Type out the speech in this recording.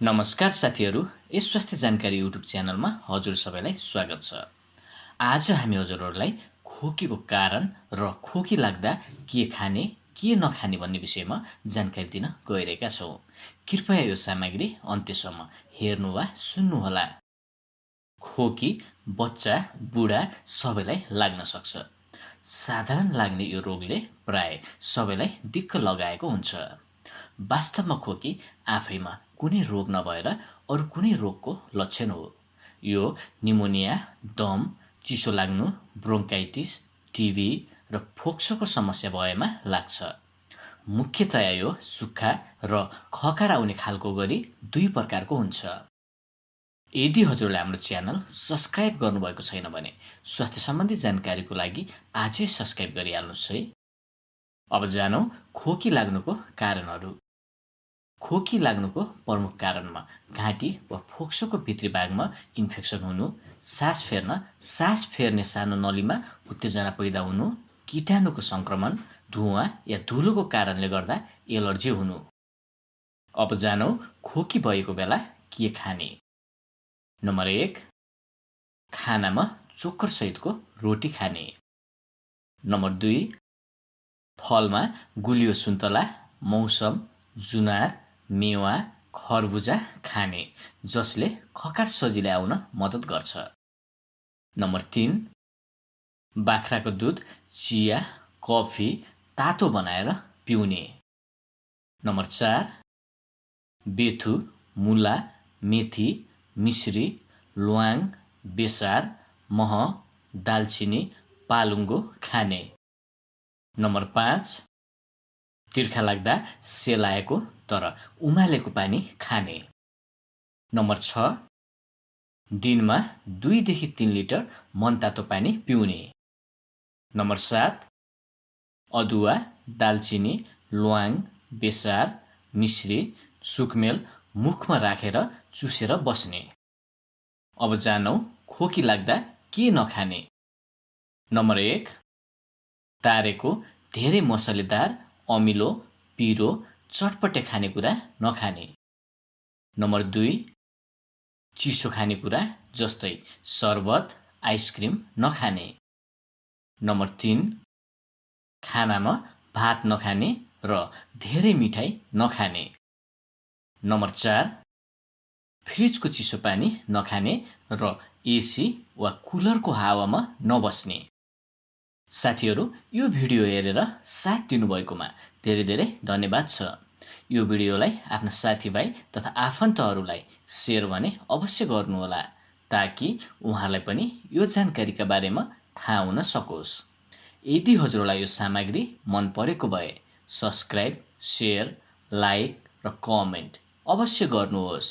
नमस्कार साथीहरू, यस स्वास्थ्य जानकारी युट्युब च्यानलमा हजुर सबैलाई स्वागत छ। आज हामी हजुरहरूलाई खोकीको कारण र खोकी लाग्दा के खाने, के नखाने भन्ने विषयमा जानकारी दिन गइरहेका छौँ। कृपया यो सामग्री अन्त्यसम्म हेर्नु वा सुन्नुहोला। खोकी बच्चा, बुढा सबैलाई लाग्न सक्छ। साधारण लाग्ने यो रोगले प्राय सबैलाई दिक्क लगाएको हुन्छ। वास्तवमा खोकी आफैमा कुनै रोग नभएर अरू कुनै रोगको लक्षण हो। यो निमोनिया, दम, चिसो लाग्नु, ब्रोन्काइटिस, टिबी र फोक्सोको समस्या भएमा लाग्छ। मुख्यतया यो सुक्खा र खकार आउने खालको गरी दुई प्रकारको हुन्छ। यदि हजुरले हाम्रो च्यानल सब्स्क्राइब गर्नुभएको छैन भने स्वास्थ्य सम्बन्धी जानकारीको लागि आजै सब्स्क्राइब गरिहाल्नुहोस् है। अब जानौँ खोकी लाग्नुको कारणहरू। खोकी लाग्नुको प्रमुख कारणमा घाँटी वा फोक्सोको भित्री भागमा इन्फेक्सन हुनु, सास फेर्ने सानो नलीमा उत्तेजना पैदा हुनु, कीटाणुको संक्रमण, धुवाँ या धुलोको कारणले गर्दा एलर्जी हुनु। अब जानौँ खोकी भएको बेला के खाने। नम्बर 1, खानामा चोक्कर सहितको रोटी खाने। नम्बर 2, फलमा गुलियो सुन्तला, मौसम, जुनार, मेवा, खरबुजा खाने, जसले खकार सजिलै आउन मद्दत गर्छ। नम्बर 3, बाख्राको दुध, चिया, कफी तातो बनाएर पिउने। नम्बर 4, बेथु, मुला, मेथी, मिश्री, ल्वाङ, बेसार, मह, दालचिनी, पालुङ्गो खाने। नम्बर 5, तिर्खा लाग्दा सेलाएको तर उमालेको पानी खाने। नम्बर 6, दिनमा 2 देखि 3 लिटर मनतातो पानी पिउने। नम्बर 7, अदुवा, दालचिनी, ल्वाङ, बेसार, मिश्री, सुकमेल मुखमा राखेर चुसेर बस्ने। अब जानौँ खोकी लाग्दा के नखाने। नम्बर 1, तारेको धेरै मसलेदार, अमिलो, पिरो, चटपटे खानेकुरा नखाने। नम्बर 2, चिसो खानेकुरा जस्तै शरबत, आइसक्रिम नखाने। नम्बर 3, खानामा भात नखाने र धेरै मिठाई नखाने। नम्बर 4, फ्रिजको चिसो पानी नखाने र एसी वा कुलरको हावामा नबस्ने। साथीहरू, यो भिडियो हेरेर साथ दिनुभएकोमा धेरै धेरै धन्यवाद छ। यो भिडियोलाई आफ्ना साथीभाइ तथा आफन्तहरूलाई सेयर भने अवश्य गर्नुहोला, ताकि उहाँलाई पनि यो जानकारीका बारेमा थाहा हुन सकोस्। यदि हजुरलाई यो सामग्री मन परेको भए सब्स्क्राइब, सेयर, लाइक र कमेन्ट अवश्य गर्नुहोस्।